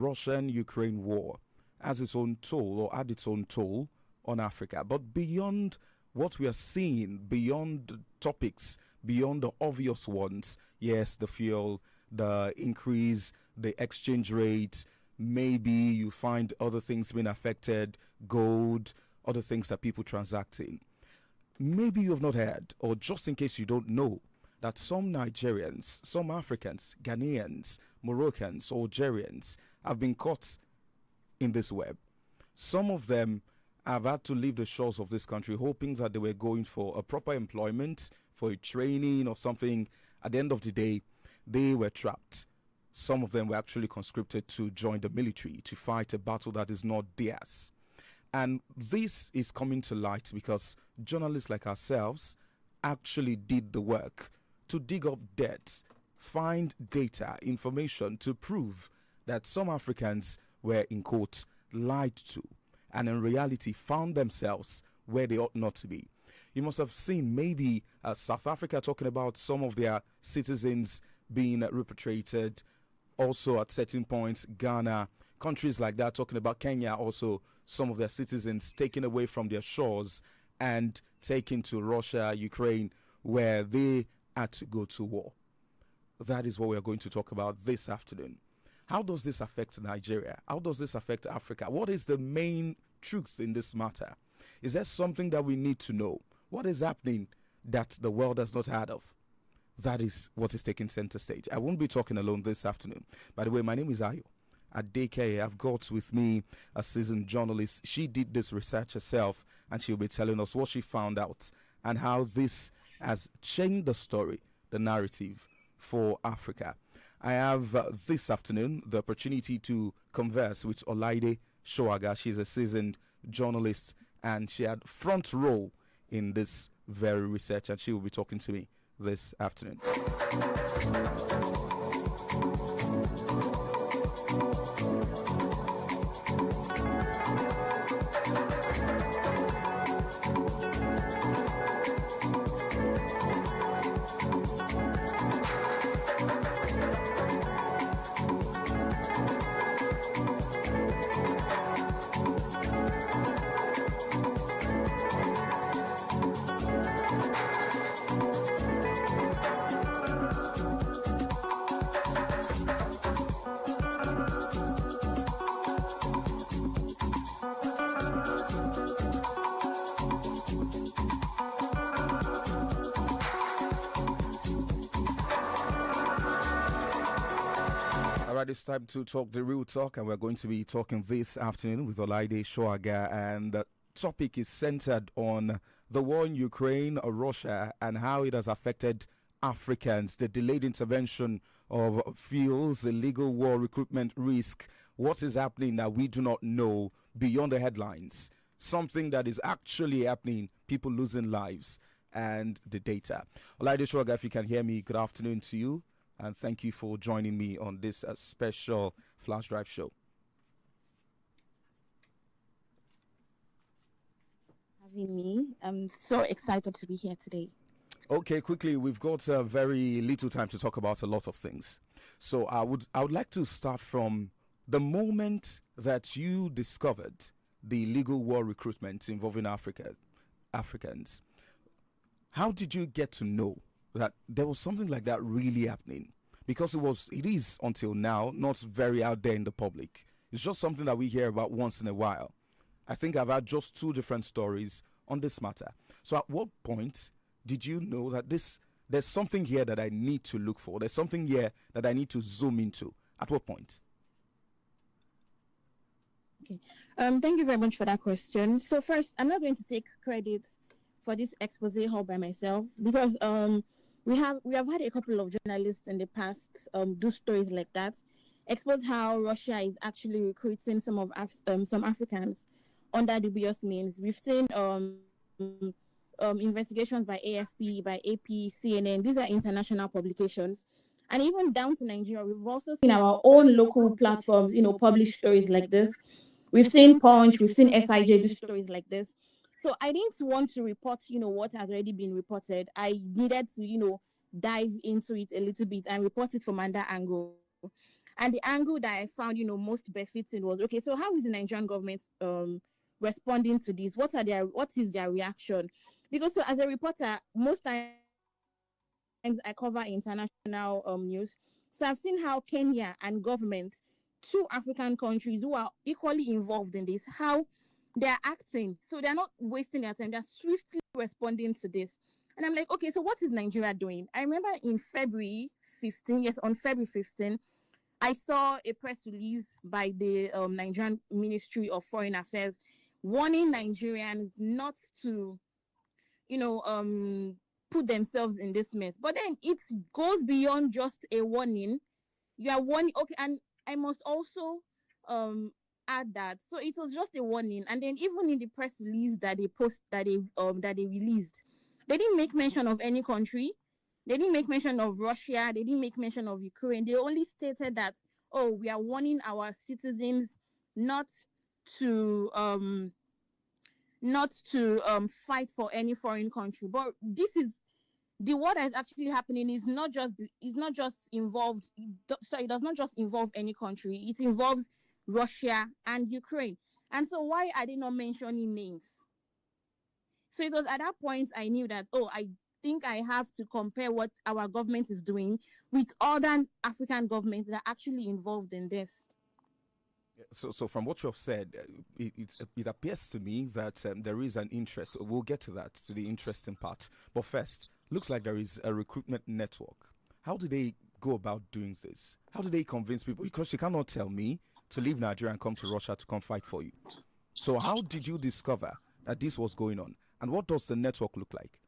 Russian-Ukraine war has its own toll or had its own toll on Africa. But beyond what we are seeing, beyond the topics, beyond the obvious ones, yes, the fuel, the increase, the exchange rate, maybe you find other things being affected, gold, other things that people transact in. Maybe you have not heard, or just in case you don't know, that some Nigerians, some Africans, Ghanaians, Moroccans, Algerians have been caught in this web. Some of them have had to leave the shores of this country hoping that they were going for a proper employment, for a training or something. At the end of the day, they were trapped. Some of them were actually conscripted to join the military to fight a battle that is not theirs. And this is coming to light because journalists like ourselves actually did the work to dig up debts, find data, information to prove that some Africans were, in quotes, lied to, and in reality found themselves where they ought not to be. You must have seen maybe South Africa talking about some of their citizens being repatriated, also at certain points, Ghana, countries like that, talking about Kenya, also some of their citizens taken away from their shores and taken to Russia, Ukraine, where they had to go to war. That is what we are going to talk about this afternoon. How does this affect Nigeria? How does this affect Africa? What is the main truth in this matter? Is there something that we need to know? What is happening that the world has not heard of? That is what is taking center stage. I won't be talking alone this afternoon. By the way, my name is Ayo Adekeye. I've got with me a seasoned journalist. She did this research herself, and she'll be telling us what she found out and how this has changed the story, the narrative for Africa. I have this afternoon the opportunity to converse with Olaide Shoaga. She's a seasoned journalist, and she had front row in this very research, and she will be talking to me this afternoon. It's time to talk the real talk, and we're going to be talking this afternoon with Olaide Shoaga, and the topic is centered on the war in Ukraine, Russia, and how it has affected Africans, the delayed intervention of fuels, illegal war recruitment risk, what is happening that we do not know beyond the headlines, something that is actually happening, people losing lives, and the data. Olaide Shoaga, if you can hear me, good afternoon to you. And thank you for joining me on this special Flash Drive show. Having me. I'm so excited to be here today. Okay, quickly, we've got very little time to talk about a lot of things. So I would like to start from the moment that you discovered the illegal war recruitment involving Africans. How did you get to know that there was something like that really happening? Because it is until now not very out there in the public. It's just something that we hear about once in a while. I think I've had just two different stories on this matter. So at what point did you know that there's something here that I need to look for? There's something here that I need to zoom into. At what point? Okay. Thank you very much for that question. So first, I'm not going to take credit for this expose all by myself, because we have had a couple of journalists in the past do stories like that, expose how Russia is actually recruiting some Africans under dubious means. We've seen investigations by AFP, by AP, CNN. These are international publications. And even down to Nigeria, we've also seen our own local platforms, publish stories like this. We've seen Punch, we've seen FIJ do stories like this. So I didn't want to report, what has already been reported. I needed to, dive into it a little bit and report it from another angle. And the angle that I found, most befitting was, okay, so how is the Nigerian government responding to this? What is their reaction? Because so as a reporter, most times I cover international news. So I've seen how Kenya and government, two African countries who are equally involved in this, how they're acting. So they're not wasting their time. They're swiftly responding to this. And I'm like, okay, so what is Nigeria doing? I remember in February 15, yes, on February 15, I saw a press release by the Nigerian Ministry of Foreign Affairs warning Nigerians not to, put themselves in this mess. But then it goes beyond just a warning. You are warning, okay, and I must also add that. So it was just a warning, and then even in the press release that they released, they didn't make mention of any country. They didn't make mention of Russia. They didn't make mention of Ukraine. They only stated that, oh, we are warning our citizens not to fight for any foreign country. But this is the what is actually happening is not just involved. So it does not just involve any country. It involves Russia and Ukraine. And so why are they not mentioning names? So it was at that point I knew that, I think I have to compare what our government is doing with other African governments that are actually involved in this. So from what you have said, it appears to me that there is an interest. We'll get to that, to the interesting part. But first, looks like there is a recruitment network. How do they go about doing this? How do they convince people? Because you cannot tell me to leave Nigeria and come to Russia to come fight for you. So how did you discover that this was going on? And what does the network look like?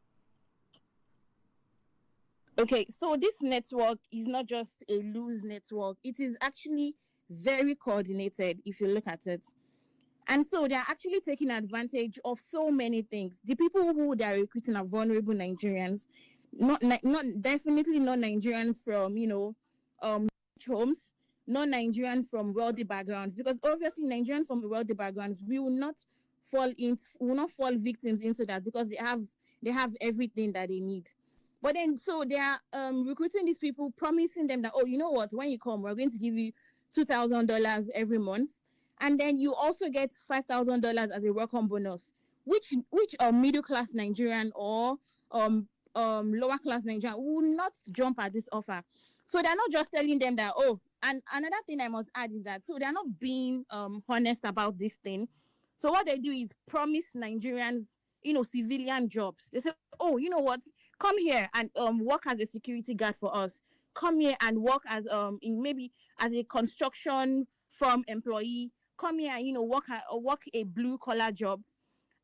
Okay, so this network is not just a loose network. It is actually very coordinated if you look at it. And so they're actually taking advantage of so many things. The people who they're recruiting are vulnerable Nigerians, not definitely not Nigerians from homes, not Nigerians from wealthy backgrounds, because obviously Nigerians from wealthy backgrounds will not fall victims into that, because they have everything that they need. But then so they are recruiting these people, promising them that, you know what, when you come, we're going to give you $2,000 every month, and then you also get $5,000 as a welcome bonus, which middle class Nigerian or lower class Nigerian will not jump at this offer. So they're not just telling them that, and another thing I must add is that, so they're not being honest about this thing. So what they do is promise Nigerians, civilian jobs. They say, you know what, come here and work as a security guard for us. Come here and work as maybe as a construction firm employee. Come here and work a blue collar job,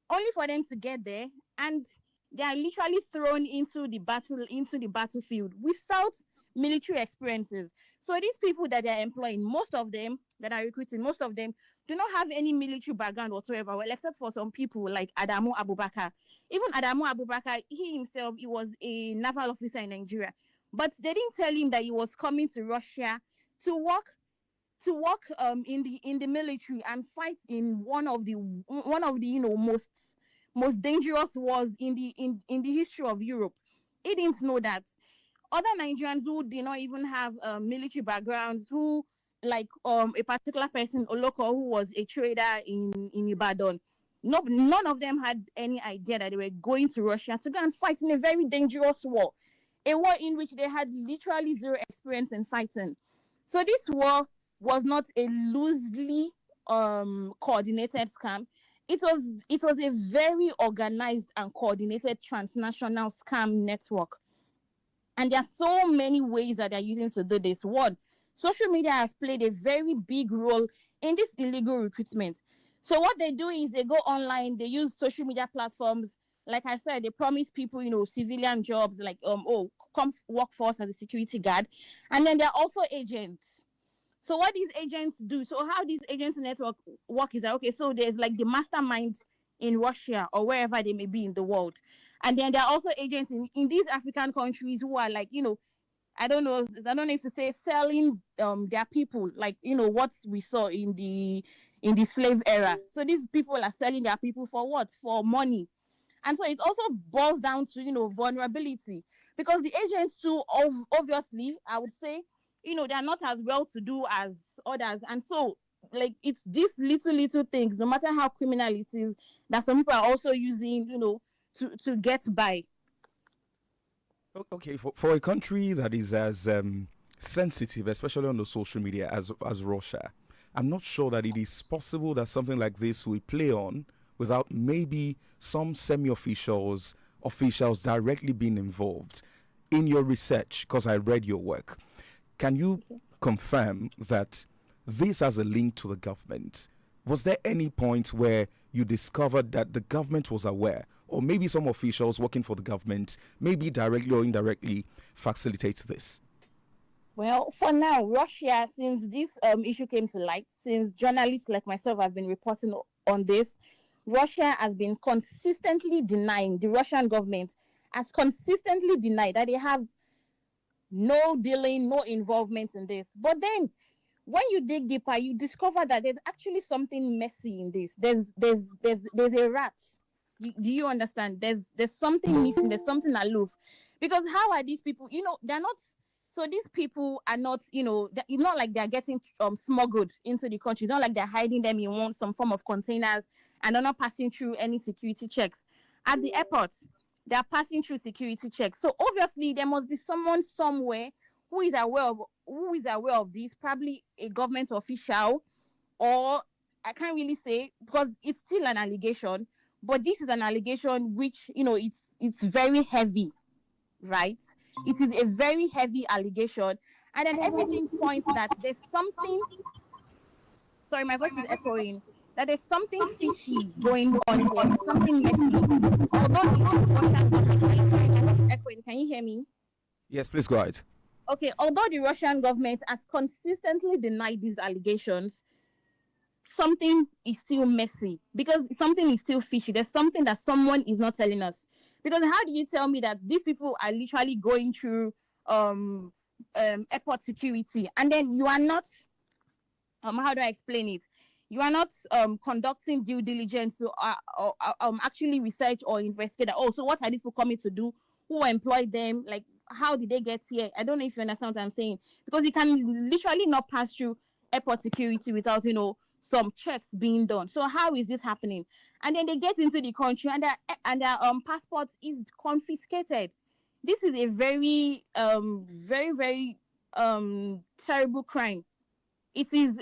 only for them to get there and they are literally thrown into the battlefield without military experiences. So these people that they are employing, most of them that are recruiting, most of them do not have any military background whatsoever, well, except for some people like Adamu Abubakar. Even Adamu Abubakar, he was a naval officer in Nigeria. But they didn't tell him that he was coming to Russia to work in the military and fight in one of the most dangerous wars in the history of Europe. He didn't know that. Other Nigerians who did not even have military backgrounds, who like a particular person, Oloko, who was a trader in Ibadan, none of them had any idea that they were going to Russia to go and fight in a very dangerous war. A war in which they had literally zero experience in fighting. So this war was not a loosely coordinated scam. It was a very organized and coordinated transnational scam network. And there are so many ways that they're using to do this. One, social media has played a very big role in this illegal recruitment. So what they do is they go online, they use social media platforms. Like I said, they promise people, civilian jobs, like, come work for us as a security guard. And then they're also agents. So what these agents do, so how these agents network work is that, okay, so there's like the mastermind in Russia or wherever they may be in the world. And then there are also agents in these African countries who are like, I don't know if to say selling their people, like, what we saw in the slave era. So these people are selling their people for what? For money. And so it also boils down to, vulnerability, because the agents too, obviously, I would say, they're not as well to do as others. And so, like, it's these little things, no matter how criminal it is, that some people are also using, to get by. Okay, for a country that is as sensitive, especially on the social media, as Russia, I'm not sure that it is possible that something like this will play on without maybe some officials directly being involved. In your research, because I read your work, can you confirm that this has a link to the government? Was there any point where you discovered that the government was aware, or maybe some officials working for the government, maybe directly or indirectly, facilitates this? Well, for now, Russia, since this issue came to light, since journalists like myself have been reporting on this, Russia has been consistently denying, the Russian government has consistently denied that they have no dealing, no involvement in this. But then, when you dig deeper, you discover that there's actually something messy in this. There's a rat. Do you understand? There's something missing. There's something aloof. Because how are these people? They're not. So these people are not. It's not like they're getting smuggled into the country. It's not like they're hiding them in some form of containers and they're not passing through any security checks at the airport. They are passing through security checks. So obviously there must be someone somewhere who is aware of this, probably a government official, or I can't really say because it's still an allegation, but this is an allegation which, it's very heavy, right? It is a very heavy allegation. And then everything points that there's something, sorry, my voice is echoing, that there's something fishy going on here, something messy. Although echoing, can you hear me? Yes, please go ahead. Okay, although the Russian government has consistently denied these allegations, something is still messy because something is still fishy. There's something that someone is not telling us. Because how do you tell me that these people are literally going through airport security and then you are not, how do I explain it? You are not conducting due diligence to actually research or investigate. Oh, so what are these people coming to do? Who employed them? Like, how did they get here? I don't know if you understand what I'm saying. Because you can literally not pass through airport security without, some checks being done. So how is this happening? And then they get into the country and their passport is confiscated. This is a very, very, very terrible crime. It is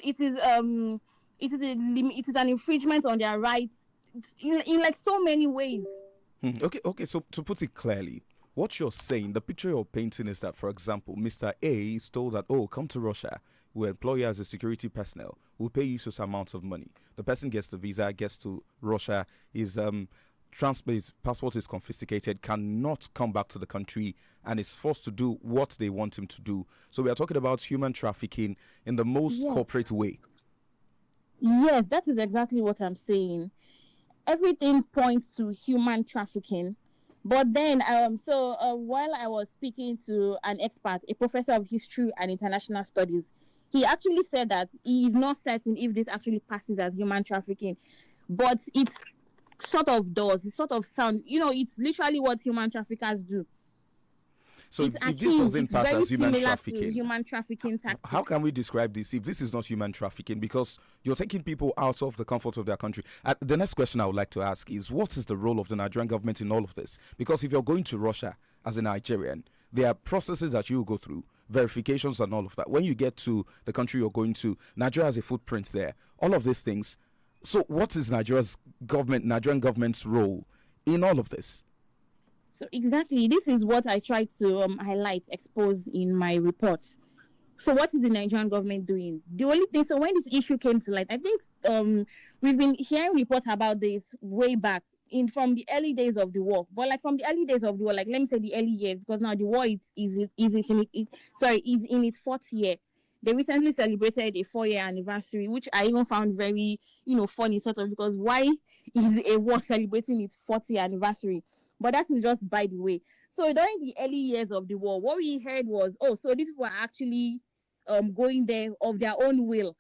an infringement on their rights in like so many ways. Okay. So to put it clearly, what you're saying, the picture you're painting is that, for example, Mr. A is told that, oh, come to Russia. We'll employ you as a security personnel. We'll pay you such amount of money. The person gets the visa, gets to Russia, his passport is confiscated, cannot come back to the country, and is forced to do what they want him to do. So we are talking about human trafficking in the most corporate way. Yes, that is exactly what I'm saying. Everything points to human trafficking. But then, while I was speaking to an expert, a professor of history and international studies, he actually said that he is not certain if this actually passes as human trafficking, but it sort of does. It sort of sounds, it's literally what human traffickers do. So if this doesn't pass as human trafficking, tactics. How can we describe this if this is not human trafficking? Because you're taking people out of the comfort of their country. The next question I would like to ask is, what is the role of the Nigerian government in all of this? Because if you're going to Russia as a Nigerian, there are processes that you go through, verifications and all of that. When you get to the country you're going to, Nigeria has a footprint there. All of these things. So what is Nigerian government's role in all of this? So exactly, this is what I tried to expose in my report. So what is the Nigerian government doing? The only thing, so when this issue came to light, I think we've been hearing reports about this way back from the early days of the war. But like from the early days of the war, like let me say the early years, because now the war is in its fourth year. They recently celebrated a 4-year anniversary, which I even found very, funny sort of, because why is a war celebrating its 40th anniversary? But that is just by the way. So during the early years of the war, what we heard was, so these people are actually going there of their own will.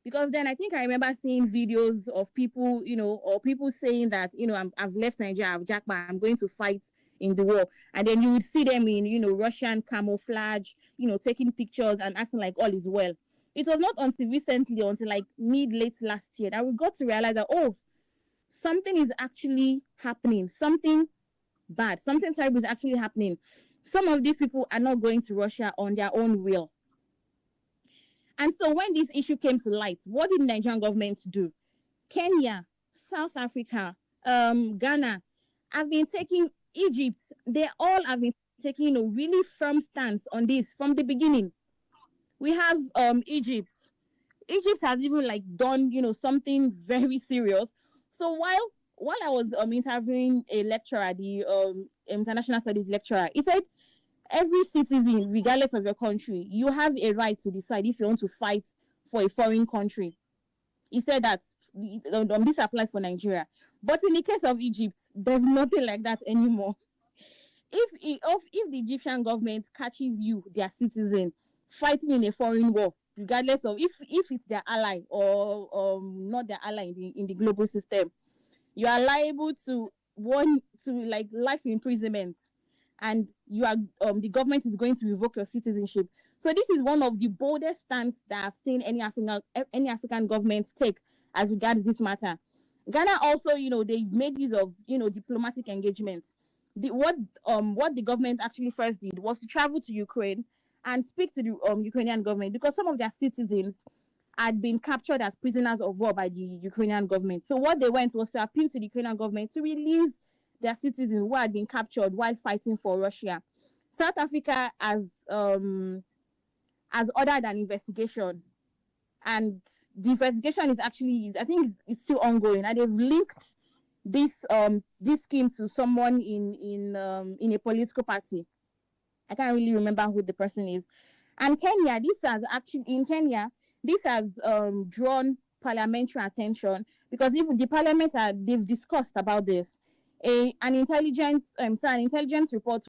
Because then I think I remember seeing videos of people, or people saying that, I've left Nigeria, I've jacked, I'm going to fight in the war. And then you would see them in, Russian camouflage, taking pictures and acting like all is well. It was not until recently, until like late last year, that we got to realize that, oh, something is actually happening. Something bad, something terrible is actually happening. Some of these people are not going to Russia on their own will. And so when this issue came to light, what did the Nigerian government do? Kenya, South Africa, Ghana have been taking, Egypt, they all have been taking a really firm stance on this from the beginning. We have Egypt. Egypt has even like done, something very serious. So while I was interviewing a lecturer, the international studies lecturer, he said every citizen, regardless of your country, you have a right to decide if you want to fight for a foreign country. He said that this applies for Nigeria. But in the case of Egypt, there's nothing like that anymore. If the Egyptian government catches you, their citizen, fighting in a foreign war, regardless of if it's their ally or not their ally in the global system, you are liable to like life imprisonment, and you are the government is going to revoke your citizenship. So this is one of the boldest stance that I've seen any African government take as regards this matter. Ghana also, they made use of diplomatic engagement. What the government actually first did was to travel to Ukraine and speak to the Ukrainian government, because some of their citizens had been captured as prisoners of war by the Ukrainian government. So what they went was to appeal to the Ukrainian government to release their citizens who had been captured while fighting for Russia. South Africa has ordered an investigation, and the investigation is actually, I think it's still ongoing, and they've linked this scheme to someone in a political party. I can't really remember who the person is. And Kenya, this has drawn parliamentary attention, because even the parliament they've discussed about this. An intelligence report